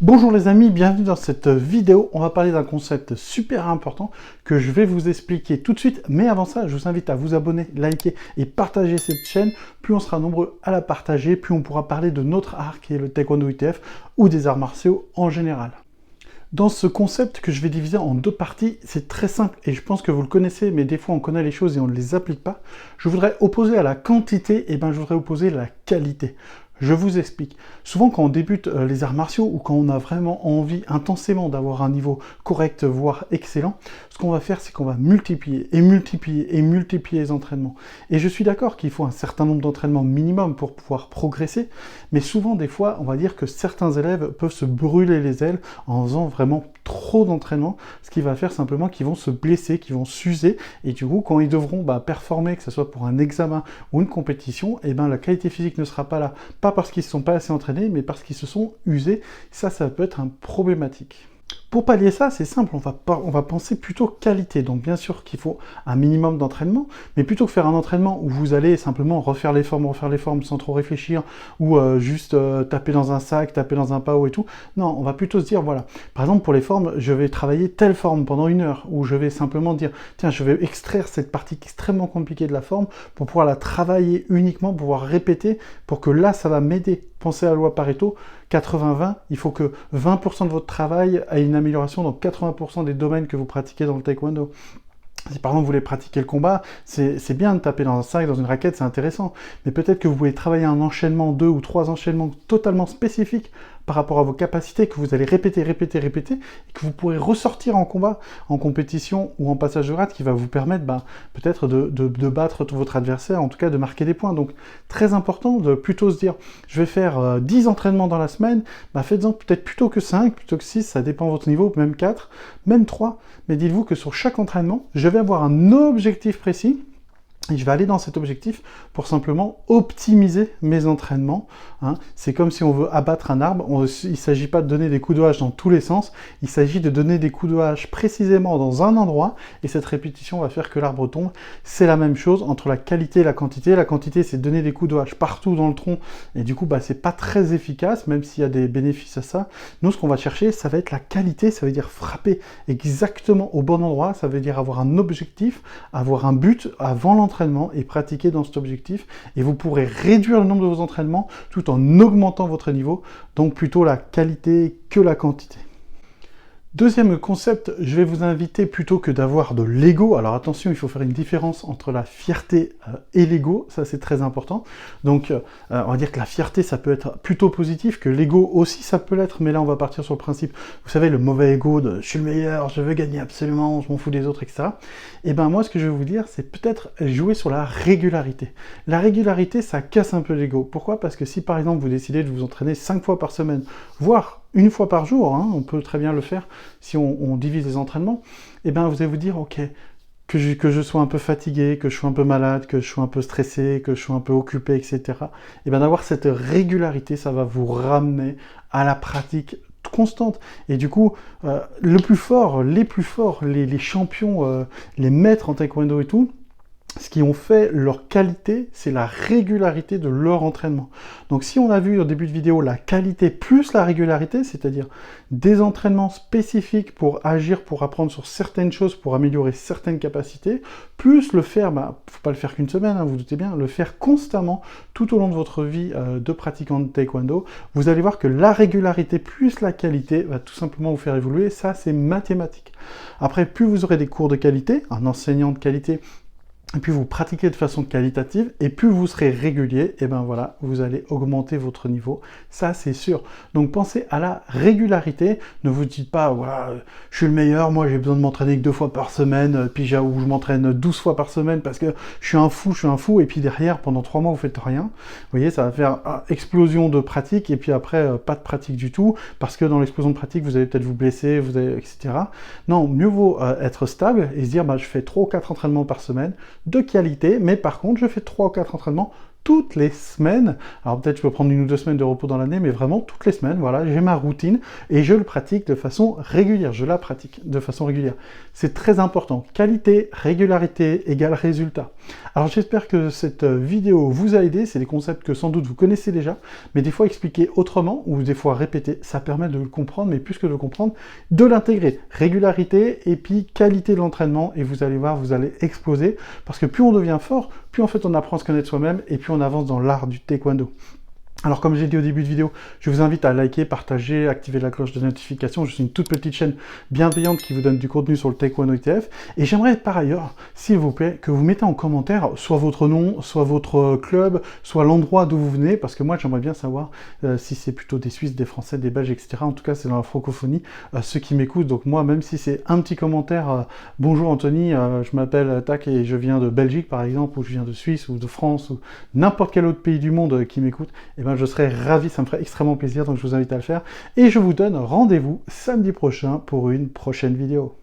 Bonjour les amis, bienvenue dans cette vidéo. On va parler d'un concept super important que je vais vous expliquer tout de suite. Mais avant ça, je vous invite à vous abonner, liker et partager cette chaîne. Plus on sera nombreux à la partager, plus on pourra parler de notre art qui est le Taekwondo ITF ou des arts martiaux en général. Dans ce concept que je vais diviser en deux parties, c'est très simple et je pense que vous le connaissez, mais des fois on connaît les choses et on ne les applique pas. Je voudrais opposer à la quantité, je voudrais opposer la qualité. Je vous explique. Souvent, quand on débute les arts martiaux ou quand on a vraiment envie intensément d'avoir un niveau correct, voire excellent, ce qu'on va faire, c'est qu'on va multiplier et multiplier et multiplier les entraînements. Et je suis d'accord qu'il faut un certain nombre d'entraînements minimum pour pouvoir progresser, mais souvent, des fois, on va dire que certains élèves peuvent se brûler les ailes en faisant vraiment trop d'entraînement, ce qui va faire simplement qu'ils vont se blesser, qu'ils vont s'user, et du coup, quand ils devront performer, que ce soit pour un examen ou une compétition, la qualité physique ne sera pas là, pas parce qu'ils ne se sont pas assez entraînés, mais parce qu'ils se sont usés. Ça peut être un problématique. Pour pallier ça, c'est simple, on va penser plutôt qualité. Donc bien sûr qu'il faut un minimum d'entraînement, mais plutôt que faire un entraînement où vous allez simplement refaire les formes sans trop réfléchir, ou juste taper dans un sac, taper dans un pao et tout, non, on va plutôt se dire, voilà, par exemple pour les formes, je vais travailler telle forme pendant 1 heure, ou je vais simplement dire, tiens, je vais extraire cette partie extrêmement compliquée de la forme pour pouvoir la travailler uniquement, pour pouvoir répéter, pour que là, ça va m'aider. Pensez à la loi Pareto, 80-20, il faut que 20% de votre travail ait une amélioration dans 80% des domaines que vous pratiquez dans le taekwondo. Si par exemple vous voulez pratiquer le combat, c'est bien de taper dans un sac, dans une raquette, c'est intéressant. Mais peut-être que vous pouvez travailler un enchaînement, 2 ou 3 enchaînements totalement spécifiques par rapport à vos capacités, que vous allez répéter, et que vous pourrez ressortir en combat, en compétition ou en passage de grade, qui va vous permettre peut-être de battre votre adversaire, en tout cas de marquer des points. Donc très important de plutôt se dire, je vais faire 10 entraînements dans la semaine, faites-en peut-être plutôt que 5, plutôt que 6, ça dépend de votre niveau, même 4, même 3, mais dites-vous que sur chaque entraînement, je vais avoir un objectif précis, et je vais aller dans cet objectif pour simplement optimiser mes entraînements. C'est comme si on veut abattre un arbre. Il ne s'agit pas de donner des coups de hache dans tous les sens. Il s'agit de donner des coups de hache précisément dans un endroit. Et cette répétition va faire que l'arbre tombe. C'est la même chose entre la qualité et la quantité. La quantité, c'est donner des coups de hache partout dans le tronc. Et du coup, c'est pas très efficace, même s'il y a des bénéfices à ça. Nous, ce qu'on va chercher, ça va être la qualité. Ça veut dire frapper exactement au bon endroit. Ça veut dire avoir un objectif, avoir un but avant l'entraînement et pratiquer dans cet objectif, et vous pourrez réduire le nombre de vos entraînements tout en augmentant votre niveau, donc plutôt la qualité que la quantité. Deuxième concept, je vais vous inviter plutôt que d'avoir de l'ego. Alors attention, il faut faire une différence entre la fierté et l'ego, ça c'est très important. Donc on va dire que la fierté ça peut être plutôt positif, que l'ego aussi ça peut l'être, mais là on va partir sur le principe, vous savez, le mauvais ego de je suis le meilleur, je veux gagner absolument, je m'en fous des autres, etc. Et moi ce que je vais vous dire, c'est peut-être jouer sur la régularité. La régularité, ça casse un peu l'ego. Pourquoi? Parce que si par exemple vous décidez de vous entraîner 5 fois par semaine, voire 1 fois par jour, on peut très bien le faire si on divise les entraînements, vous allez vous dire, ok, que je sois un peu fatigué, que je sois un peu malade, que je sois un peu stressé, que je sois un peu occupé, etc. D'avoir cette régularité, ça va vous ramener à la pratique constante. Et du coup, les plus forts, les champions, les maîtres en taekwondo et tout, ce qui ont fait leur qualité, c'est la régularité de leur entraînement. Donc si on a vu au début de vidéo la qualité plus la régularité, c'est-à-dire des entraînements spécifiques pour agir, pour apprendre sur certaines choses, pour améliorer certaines capacités, plus le faire, faut pas le faire qu'une semaine, vous doutez bien, le faire constamment tout au long de votre vie de pratiquant de taekwondo, vous allez voir que la régularité plus la qualité va tout simplement vous faire évoluer, ça c'est mathématique. Après, plus vous aurez des cours de qualité, un enseignant de qualité, et puis vous pratiquez de façon qualitative, et plus vous serez régulier, voilà, vous allez augmenter votre niveau, ça c'est sûr. Donc pensez à la régularité, ne vous dites pas, voilà, je suis le meilleur, moi j'ai besoin de m'entraîner que 2 fois par semaine, puis ou je m'entraîne 12 fois par semaine parce que je suis un fou, et puis derrière, pendant 3 mois, vous faites rien. Vous voyez, ça va faire explosion de pratique, et puis après, pas de pratique du tout, parce que dans l'explosion de pratique, vous allez peut-être vous blesser, etc. Non, mieux vaut être stable, et se dire, je fais 3 ou 4 entraînements par semaine, de qualité, mais par contre, je fais 3 ou 4 entraînements toutes les semaines. Alors peut-être je peux prendre 1 ou 2 semaines de repos dans l'année, mais vraiment toutes les semaines, voilà, j'ai ma routine et je le pratique de façon régulière. Je la pratique de façon régulière. C'est très important. Qualité, régularité égale résultat. Alors j'espère que cette vidéo vous a aidé. C'est des concepts que sans doute vous connaissez déjà, mais des fois expliquer autrement ou des fois répéter, ça permet de le comprendre, mais plus que de le comprendre, de l'intégrer. Régularité et puis qualité de l'entraînement, et vous allez voir, vous allez exploser, parce que plus on devient fort, plus en fait on apprend à se connaître soi-même, et plus on avance dans l'art du taekwondo. Alors comme j'ai dit au début de vidéo, je vous invite à liker, partager, activer la cloche de notification. Je suis une toute petite chaîne bienveillante qui vous donne du contenu sur le Taekwondo ITF. Et j'aimerais par ailleurs, s'il vous plaît, que vous mettez en commentaire soit votre nom, soit votre club, soit l'endroit d'où vous venez, parce que moi j'aimerais bien savoir si c'est plutôt des Suisses, des Français, des Belges, etc. En tout cas c'est dans la francophonie, ceux qui m'écoutent. Donc moi, même si c'est un petit commentaire, bonjour Anthony, je m'appelle Tac et je viens de Belgique par exemple, ou je viens de Suisse, ou de France, ou n'importe quel autre pays du monde qui m'écoute, et ben je serais ravi, ça me ferait extrêmement plaisir, donc je vous invite à le faire. Et je vous donne rendez-vous samedi prochain pour une prochaine vidéo.